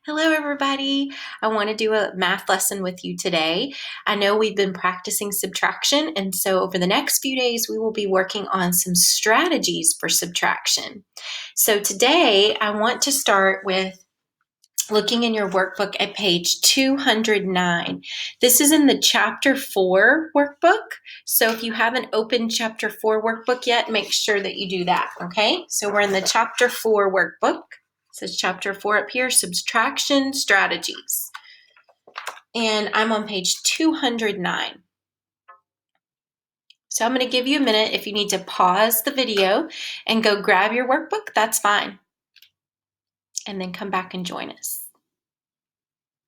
Hello, everybody. I want to do a math lesson with you today. I know we've been practicing subtraction, and so over the next few days, we will be working on some strategies for subtraction. So today, I want to start with looking in your workbook at page 209. This is in the Chapter 4 workbook. So if you haven't opened Chapter 4 workbook yet, make sure that you do that, okay? So we're in the Chapter 4 workbook. It says Chapter 4 up here, Subtraction Strategies. And I'm on page 209. So I'm going to give you a minute. If you need to pause the video and go grab your workbook, that's fine. And then come back and join us.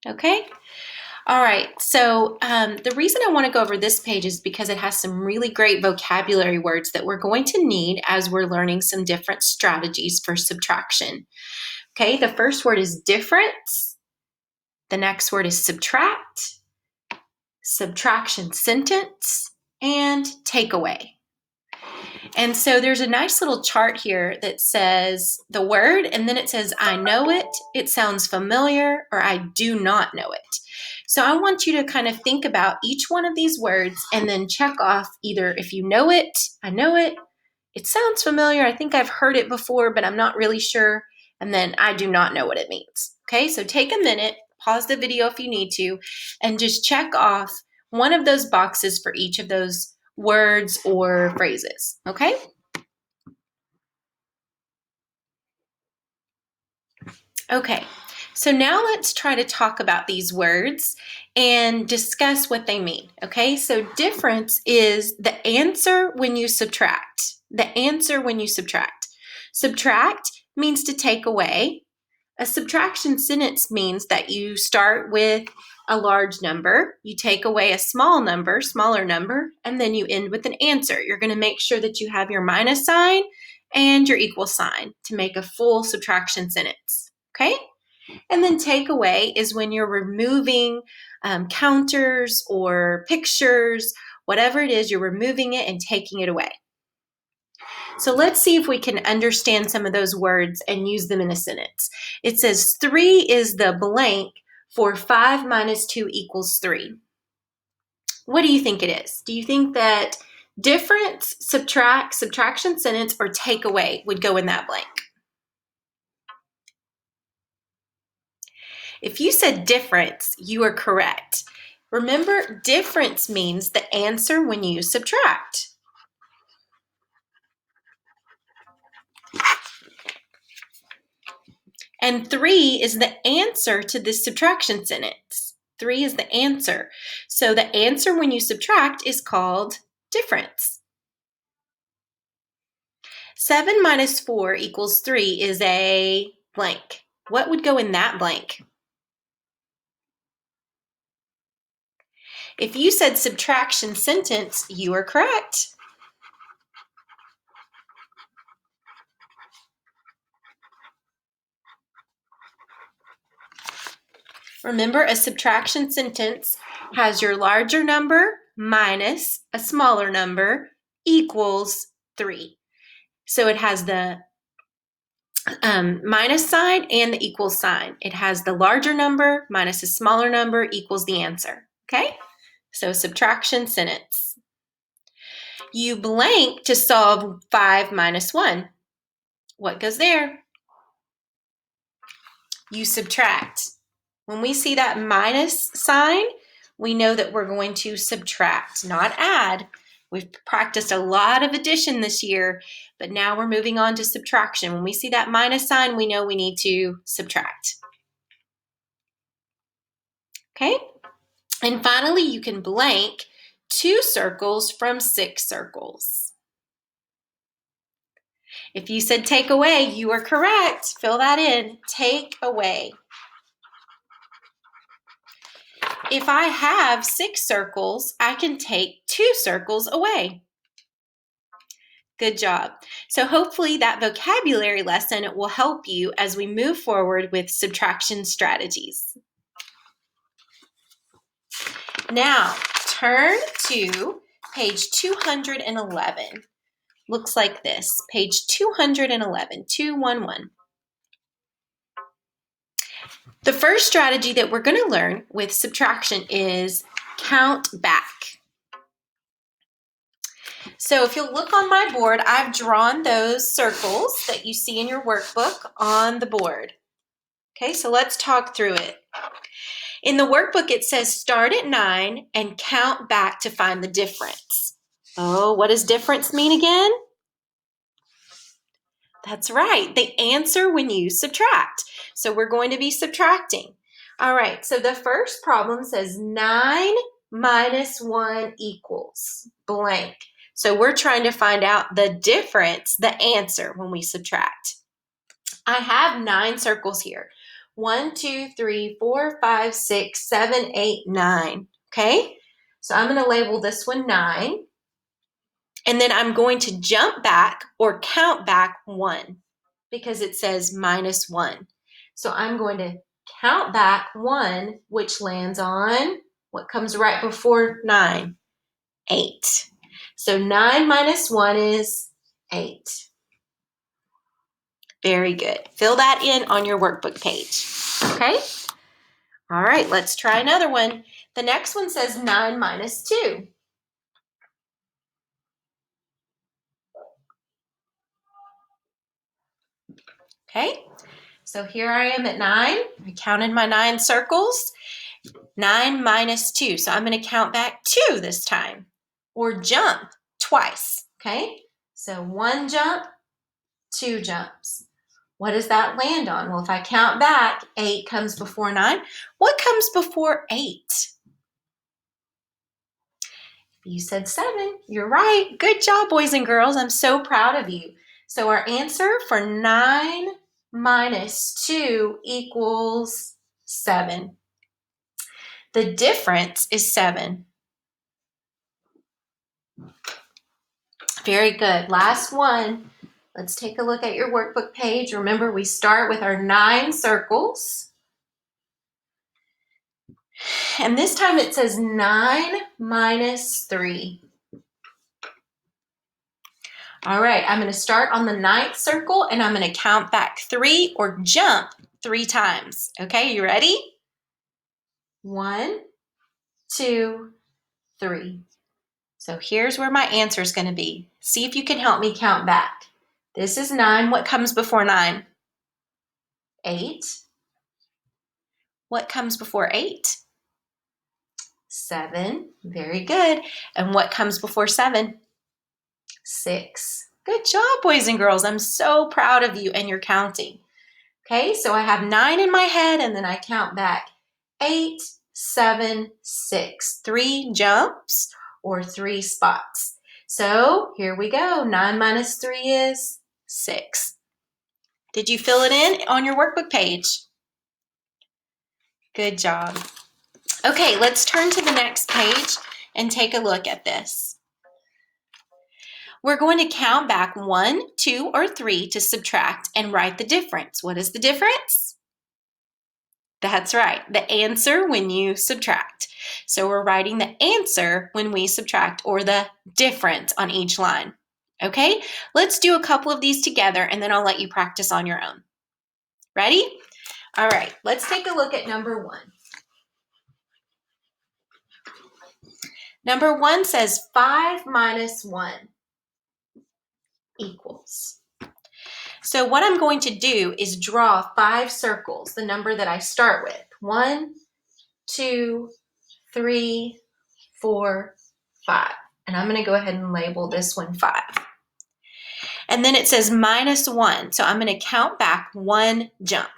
Okay? All right, so the reason I want to go over this page is because it has some really great vocabulary words that we're going to need as we're learning some different strategies for subtraction. Okay, the first word is difference. The next word is subtract, subtraction sentence, and takeaway. And so there's a nice little chart here that says the word, and then it says, I know it, it sounds familiar, or I do not know it. So I want you to kind of think about each one of these words and then check off either if you know it, I know it, it sounds familiar, I think I've heard it before, but I'm not really sure, and then I do not know what it means. Okay, so take a minute, pause the video if you need to, and just check off one of those boxes for each of those words or phrases, okay? Okay, so now let's try to talk about these words and discuss what they mean, okay? So difference is the answer when you subtract. The answer when you subtract. Subtract means to take away. A subtraction sentence means that you start with a large number, you take away a smaller number, and then you end with an answer. You're going to make sure that you have your minus sign and your equal sign to make a full subtraction sentence, okay? And then takeaway is when you're removing counters or pictures, whatever it is, you're removing it and taking it away. So let's see if we can understand some of those words and use them in a sentence. It says 3 is the blank for 5 minus 2 equals 3. What do you think it is? Do you think that difference, subtract, subtraction sentence, or takeaway would go in that blank? If you said difference, you are correct. Remember, difference means the answer when you subtract. And 3 is the answer to this subtraction sentence. 3 is the answer. So the answer when you subtract is called difference. 7 minus 4 equals 3 is a blank. What would go in that blank? If you said subtraction sentence, you are correct. Remember, a subtraction sentence has your larger number minus a smaller number equals 3. So it has the minus sign and the equal sign. It has the larger number minus a smaller number equals the answer, okay? So subtraction sentence. You blank to solve 5 minus 1. What goes there? You subtract. When we see that minus sign, we know that we're going to subtract, not add. We've practiced a lot of addition this year, but now we're moving on to subtraction. When we see that minus sign, we know we need to subtract. Okay? And finally, you can blank 2 circles from 6 circles. If you said take away, you are correct. Fill that in. Take away. If I have 6 circles, I can take 2 circles away. Good job. So hopefully that vocabulary lesson will help you as we move forward with subtraction strategies. Now, turn to page 211. Looks like this, page 211, 211. The first strategy that we're going to learn with subtraction is count back. So if you'll look on my board, I've drawn those circles that you see in your workbook on the board. Okay, so let's talk through it. In the workbook, it says start at 9 and count back to find the difference. Oh, what does difference mean again? That's right, the answer when you subtract. So we're going to be subtracting. All right, so the first problem says 9 minus 1 equals blank. So we're trying to find out the difference, the answer when we subtract. I have 9 circles here. 1, 2, 3, 4, 5, 6, 7, 8, 9. Okay, so I'm going to label this one 9. And then I'm going to jump back or count back 1 because it says minus 1. So I'm going to count back 1, which lands on what comes right before 9, 8. So 9 minus 1 is 8. Very good. Fill that in on your workbook page. Okay? All right, let's try another one. The next one says 9 minus 2. Okay, so here I am at 9. I counted my 9 circles. 9 minus 2. So I'm going to count back 2 this time, or jump twice. Okay, so 1 jump, 2 jumps. What does that land on? Well, if I count back, 8 comes before 9. What comes before 8? You said 7. You're right. Good job, boys and girls. I'm so proud of you. So our answer for 9 minus 2 equals 7. The difference is 7. Very good. Last one. Let's take a look at your workbook page. Remember, we start with our 9 circles. And this time it says 9 minus 3. All right, I'm going to start on the 9th circle and I'm going to count back 3 or jump 3 times. Okay, you ready? 1, 2, 3. So here's where my answer is going to be. See if you can help me count back. This is 9. What comes before 9? 8. What comes before 8? 7. Very good. And what comes before 7? 6. Good job, boys and girls. I'm so proud of you and your counting. Okay, so I have 9 in my head and then I count back 8, 7, 6. 3 jumps or 3 spots. So here we go. 9 minus 3 is 6. Did you fill it in on your workbook page? Good job. Okay, let's turn to the next page and take a look at this. We're going to count back 1, 2, or 3 to subtract and write the difference. What is the difference? That's right, the answer when you subtract. So we're writing the answer when we subtract, or the difference on each line. Okay, let's do a couple of these together and then I'll let you practice on your own. Ready? All right, let's take a look at number 1. Number 1 says 5 minus 1 equals. So what I'm going to do is draw 5 circles, the number that I start with. 1, 2, 3, 4, 5. And I'm going to go ahead and label this one 5. And then it says minus 1. So I'm going to count back 1 jump.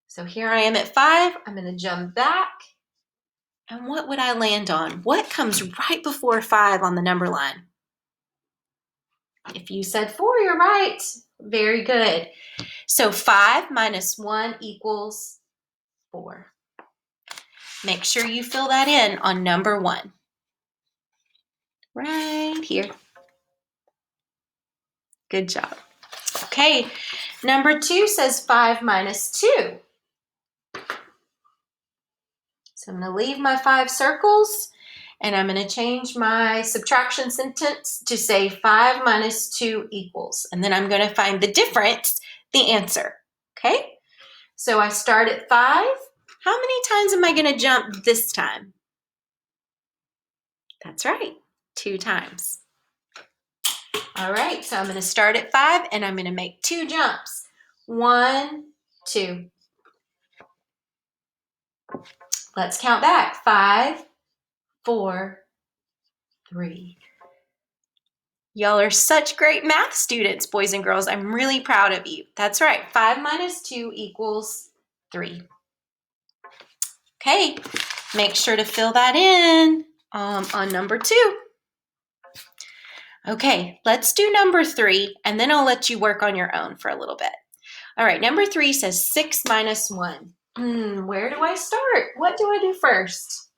So here I am at 5. I'm going to jump back. And what would I land on? What comes right before 5 on the number line? If you said 4, you're right. Very good. So 5 minus 1 equals 4. Make sure you fill that in on number 1. Right here. Good job. Okay, number 2 says 5 minus 2. So I'm going to leave my 5 circles and I'm going to change my subtraction sentence to say 5 minus 2 equals. And then I'm going to find the difference, the answer. Okay? So I start at 5. How many times am I going to jump this time? That's right, 2 times. All right, so I'm going to start at 5 and I'm going to make 2 jumps. 1, 2. Let's count back. 5, 4, 3. Y'all are such great math students, boys and girls. I'm really proud of you. That's right. 5 minus 2 equals 3. Okay, make sure to fill that in on number 2. Okay, let's do number 3, and then I'll let you work on your own for a little bit. All right, number 3 says 6 minus 1. Where do I start? What do I do first?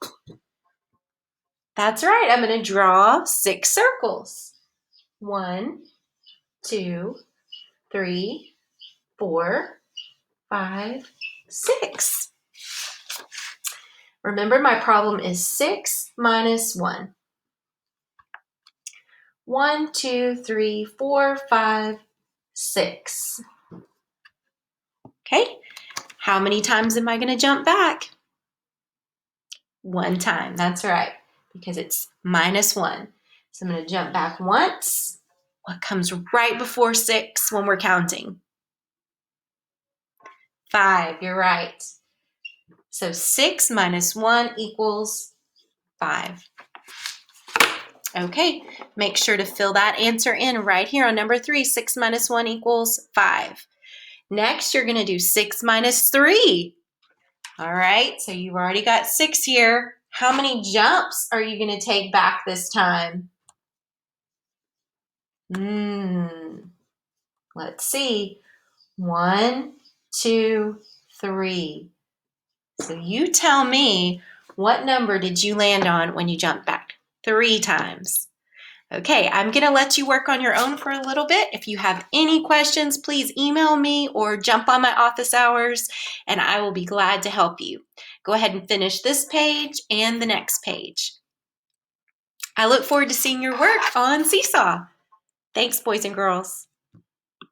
That's right, I'm going to draw 6 circles. 1, 2, 3, 4, 5, 6. Remember, my problem is 6 minus 1. 1, 2, 3, 4, 5, 6. Okay, how many times am I going to jump back? 1 time, that's right, because it's minus 1. So I'm going to jump back once. What comes right before 6 when we're counting? 5, you're right. So 6 minus 1 equals 5. Okay, make sure to fill that answer in right here on number 3. 6 minus 1 equals 5. Next, you're going to do 6 minus 3. All right, so you've already got 6 here. How many jumps are you going to take back this time? Let's see. 1, 2, 3. So you tell me, what number did you land on when you jumped back? 3 times. Okay, I'm going to let you work on your own for a little bit. If you have any questions, please email me or jump on my office hours, and I will be glad to help you. Go ahead and finish this page and the next page. I look forward to seeing your work on Seesaw. Thanks, boys and girls.